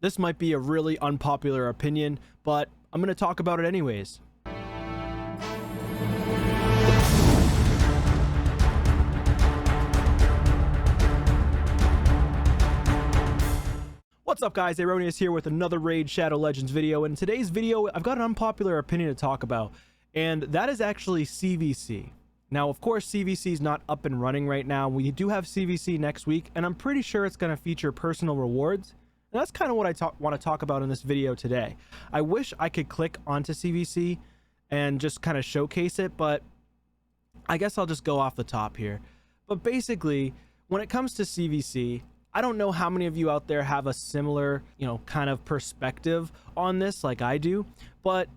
This might be a really unpopular opinion, but I'm going to talk about it anyways. What's up guys, Aroneous here with another Raid Shadow Legends video. In today's video, I've got an unpopular opinion to talk about, and that is actually CVC. Now, of course, CVC is not up and running right now. We do have CVC next week, and I'm pretty sure it's going to feature personal rewards. And that's kind of what I want to talk about in this video today. I wish I could click onto CVC and just kind of showcase it, but I guess I'll just go off the top here. But basically, when it comes to CVC, I don't know how many of you out there have a similar, kind of perspective on this like I do, but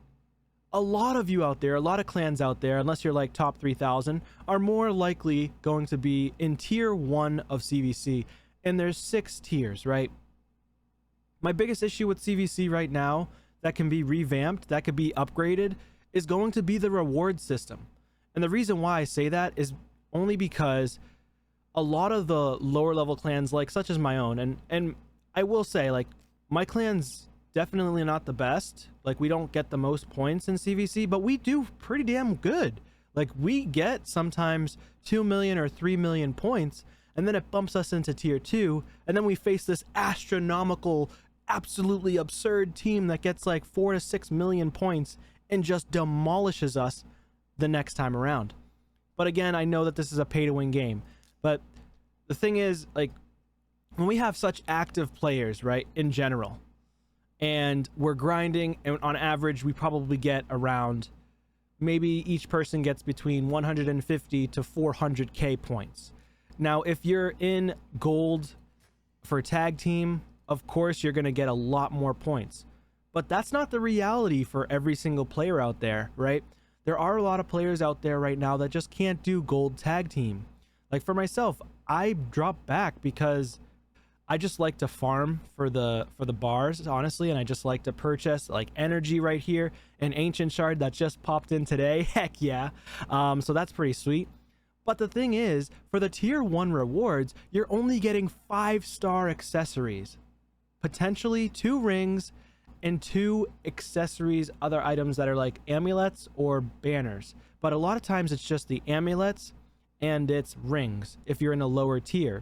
a lot of you out there, a lot of clans out there, unless you're like top 3,000, are more likely going to be in tier 1 of CVC, and there's 6 tiers, right? My biggest issue with CVC right now that can be revamped, that could be upgraded, is going to be the reward system. And the reason why I say that is only because a lot of the lower level clans, like such as my own, and I will say, like, my clan's definitely not the best. Like, we don't get the most points in CVC, but we do pretty damn good. Like, we get sometimes 2 million or 3 million points, and then it bumps us into tier 2, and then we face this astronomical, absolutely absurd team that gets like 4 to 6 million points and just demolishes us the next time around. But again, I know that this is a pay to win game. But the thing is, like, when we have such active players, right, in general, and we're grinding, and on average, we probably get around, maybe each person gets between 150 to 400k points. Now, if you're in gold for tag team, of course, you're going to get a lot more points. But that's not the reality for every single player out there, right? There are a lot of players out there right now that just can't do gold tag team. Like for myself, I dropped back because I just like to farm for the bars, honestly, and I just like to purchase like energy right here, an ancient shard that just popped in today. Heck yeah. So that's pretty sweet. But the thing is, for the tier 1 rewards, you're only getting 5-star accessories, potentially 2 rings and 2 accessories, other items that are like amulets or banners. But a lot of times it's just the amulets and it's rings if you're in a lower tier.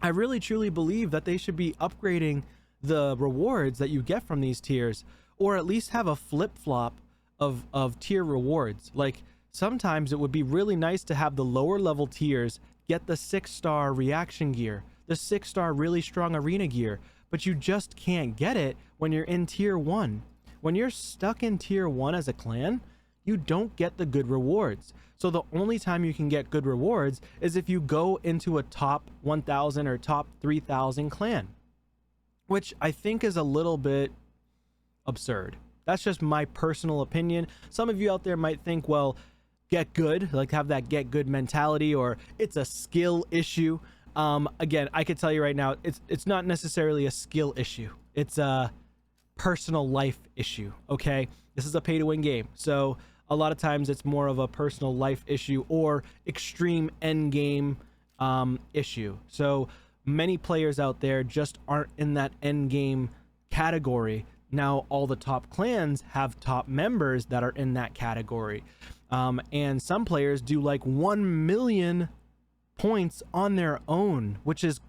I really truly believe that they should be upgrading the rewards that you get from these tiers, or at least have a flip-flop of tier rewards. Like, sometimes it would be really nice to have the lower level tiers get the 6-star reaction gear, the 6-star really strong arena gear, but you just can't get it when you're in tier 1. When you're stuck in tier 1 as a clan, you don't get the good rewards. So the only time you can get good rewards is if you go into a top 1,000 or top 3,000 clan, which I think is a little bit absurd. That's just my personal opinion. Some of you out there might think, well, get good, like have that get good mentality, or it's a skill issue. Again, I could tell you right now, it's not necessarily a skill issue. It's a personal life issue, okay? This is a pay to win game. So a lot of times it's more of a personal life issue or extreme end game issue. So many players out there just aren't in that end game category. Now all the top clans have top members that are in that category. And some players do like 1 million points on their own, which is,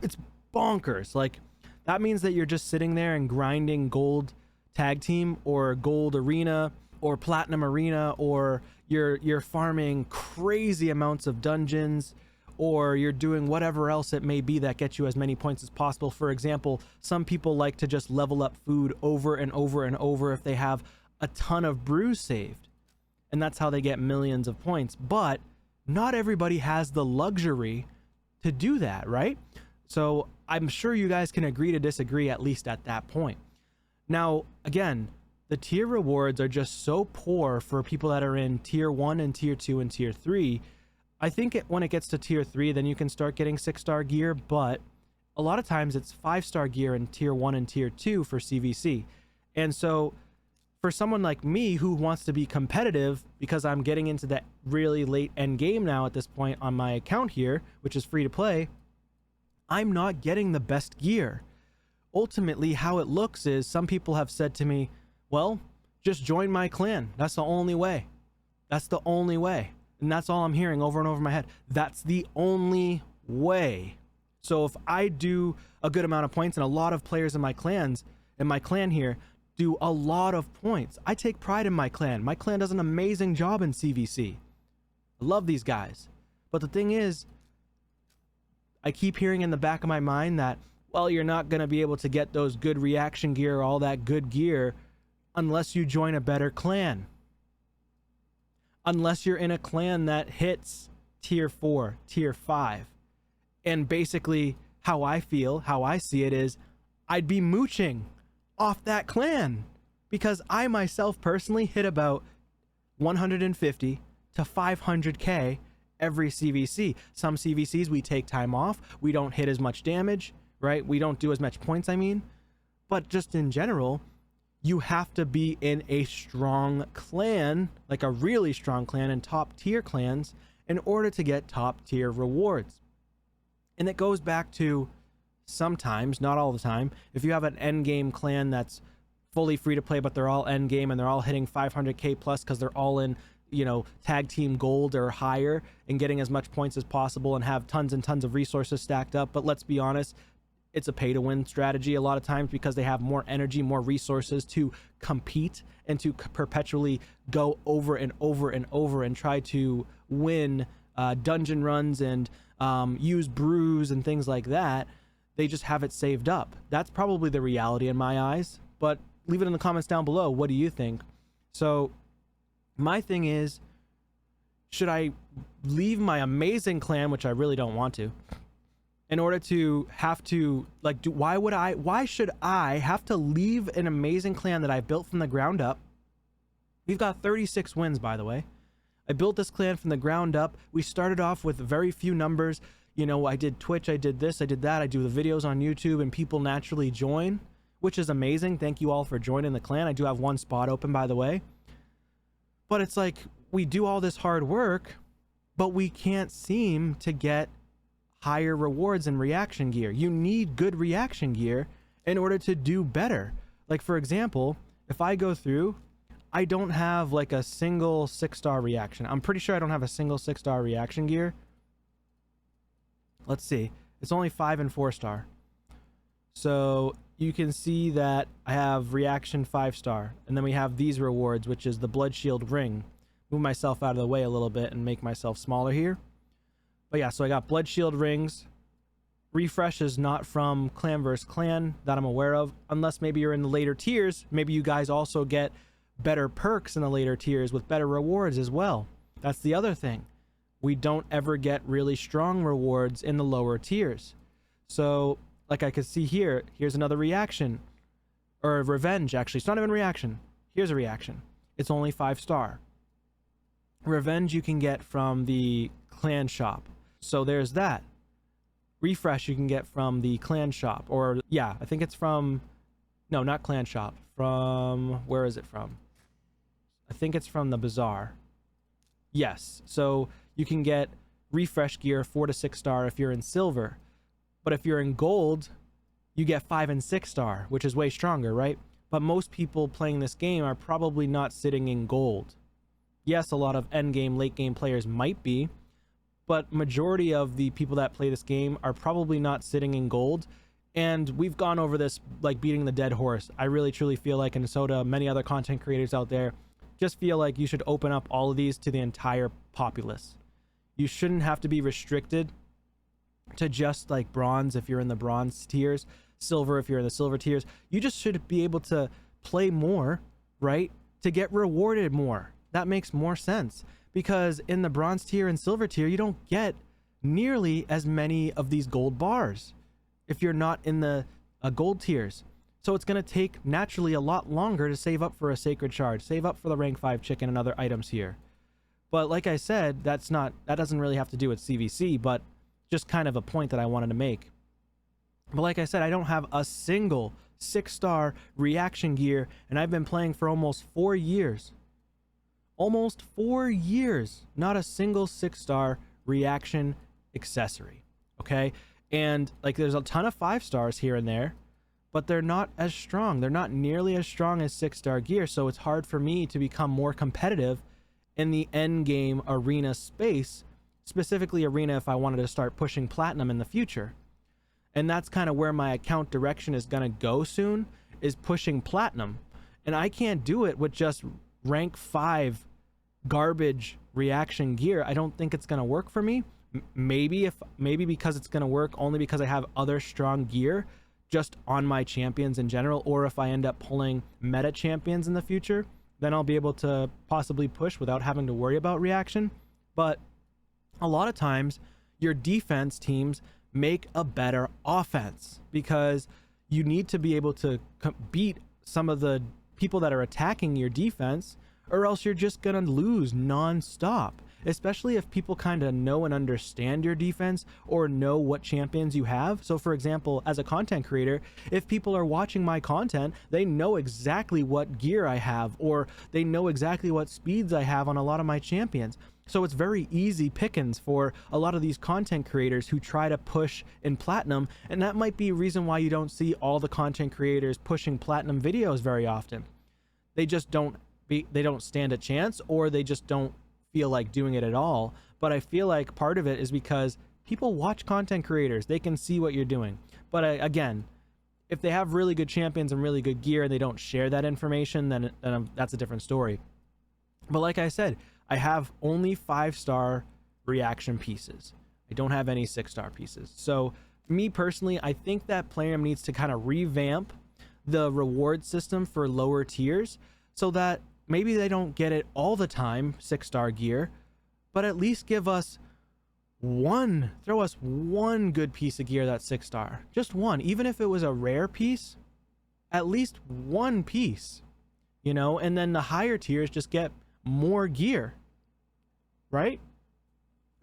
it's bonkers. Like, that means that you're just sitting there and grinding gold tag team or gold arena or platinum arena, or you're farming crazy amounts of dungeons, or you're doing whatever else it may be that gets you as many points as possible. For example, some people like to just level up food over and over and over if they have a ton of brews saved, and that's how they get millions of points. But not everybody has the luxury to do that, right? So I'm sure you guys can agree to disagree, at least at that point. Now, again, the tier rewards are just so poor for people that are in tier 1 and tier 2 and tier 3. I think when it gets to tier 3, then you can start getting 6-star gear, but a lot of times it's 5-star gear in tier 1 and tier 2 for CVC. And so for someone like me who wants to be competitive, because I'm getting into that really late end game now at this point on my account here, which is free to play, I'm not getting the best gear. ultimately how it looks is some people have said to me, well, just join my clan. That's the only way. That's the only way. And that's all I'm hearing over and over in my head. That's the only way. So if I do a good amount of points, and a lot of players in my clan here do a lot of points. I take pride in my clan. My clan does an amazing job in CVC. I love these guys. But the thing is, I keep hearing in the back of my mind that, well, you're not going to be able to get those good reaction gear, all that good gear, unless you join a better clan. Unless you're in a clan that hits tier 4, tier 5. And basically, how I feel, how I see it is, I'd be mooching off that clan, because I myself personally hit about 150 to 500k every CVC. Some CVCs we take time off, we don't hit as much damage, right? We don't do as much points, I mean. But just in general, you have to be in a strong clan, like a really strong clan and top tier clans, in order to get top tier rewards. And it goes back to, sometimes, not all the time, if you have an end game clan that's fully free to play, but they're all end game and they're all hitting 500k plus because they're all in, you know, tag team gold or higher and getting as much points as possible and have tons and tons of resources stacked up. But let's be honest, it's a pay to win strategy a lot of times, because they have more energy, more resources to compete and to perpetually go over and over and over and try to win dungeon runs and use brews and things like that. They just have it saved up. That's probably the reality in my eyes, but leave it in the comments down below. What do you think? So my thing is, should I leave my amazing clan, which I really don't want to, in order to have to, like, why should I have to leave an amazing clan that I built from the ground up? We've got 36 wins, by the way. I built this clan from the ground up. We started off with very few numbers. You know, I did Twitch, I did this, I did that. I do the videos on YouTube, and people naturally join, which is amazing. Thank you all for joining the clan. I do have one spot open, by the way. But it's like, we do all this hard work, but we can't seem to get higher rewards in reaction gear. You need good reaction gear in order to do better. Like, for example, if I go through, I don't have like a single 6-star reaction. I'm pretty sure I don't have a single 6-star reaction gear. Let's see. It's only 5 and 4-star. So you can see that I have reaction 5-star. And then we have these rewards, which is the blood shield ring. Move myself out of the way a little bit and make myself smaller here. But yeah, so I got blood shield rings. Refresh is not from clan vs clan that I'm aware of, unless maybe you're in the later tiers. Maybe you guys also get better perks in the later tiers with better rewards as well. That's the other thing. We don't ever get really strong rewards in the lower tiers. So like I could see here, here's another reaction, or a revenge. Actually, it's not even reaction. Here's a reaction. It's only 5-star. Revenge you can get from the clan shop. So there's that. Refresh you can get from the clan shop, or yeah, I think it's from, no, not clan shop. From, where is it from? I think it's from the bazaar. Yes. So you can get refresh gear 4 to 6-star if you're in silver. But if you're in gold, you get 5 and 6-star, which is way stronger, right? But most people playing this game are probably not sitting in gold. Yes, a lot of end game, late game players might be, but majority of the people that play this game are probably not sitting in gold. And we've gone over this like beating the dead horse. I really truly feel like, and so do many other content creators out there, just feel like you should open up all of these to the entire populace. You shouldn't have to be restricted to just like bronze if you're in the bronze tiers, silver if you're in the silver tiers. You just should be able to play more, right, to get rewarded more. That makes more sense, because in the bronze tier and silver tier, you don't get nearly as many of these gold bars if you're not in the gold tiers. So it's going to take naturally a lot longer to save up for a sacred shard, save up for the rank 5 chicken and other items here. But like I said, that doesn't really have to do with CVC, but just kind of a point that I wanted to make. But like I said, I don't have a single 6-star reaction gear, and I've been playing for almost 4 years. Almost 4 years, not a single 6-star reaction accessory. Okay. And like, there's a ton of 5-stars here and there, but they're not as strong. They're not nearly as strong as 6-star gear, so it's hard for me to become more competitive in the end game arena space, specifically arena if I wanted to start pushing platinum in the future. And that's kind of where my account direction is going to go soon, is pushing platinum. And I can't do it with just rank 5 garbage reaction gear. I don't think it's going to work for me. Maybe because it's going to work only because I have other strong gear just on my champions in general, or if I end up pulling meta champions in the future, then I'll be able to possibly push without having to worry about reaction. But a lot of times your defense teams make a better offense because you need to be able to beat some of the people that are attacking your defense, or else you're just gonna lose non-stop, especially if people kind of know and understand your defense or know what champions you have. So for example, as a content creator, if people are watching my content, they know exactly what gear I have, or they know exactly what speeds I have on a lot of my champions. So it's very easy pickings for a lot of these content creators who try to push in platinum, and that might be a reason why you don't see all the content creators pushing platinum videos very often. They just don't stand a chance, or they just don't feel like doing it at all. But I feel like part of it is because people watch content creators, they can see what you're doing. But again, if they have really good champions and really good gear and they don't share that information, then that's a different story. But like I said, I have only 5-star reaction pieces. I don't have any 6-star pieces. So me personally, I think that Plarium needs to kind of revamp the reward system for lower tiers so that maybe they don't get it all the time, 6-star gear, but at least give us throw us one good piece of gear that's 6-star. Just one. Even if it was a rare piece, at least one piece, you know, and then the higher tiers just get more gear, right?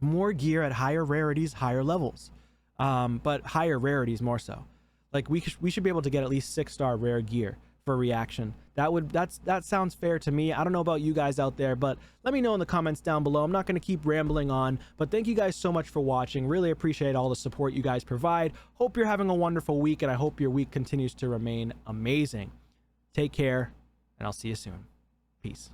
More gear at higher rarities, higher levels, but higher rarities more so. Like we should be able to get at least 6-star rare gear for reaction. That sounds fair to me. I don't know about you guys out there, but let me know in the comments down below. I'm not going to keep rambling on, but thank you guys so much for watching. Really appreciate all the support you guys provide. Hope you're having a wonderful week, and I hope your week continues to remain amazing. Take care, and I'll see you soon. Peace.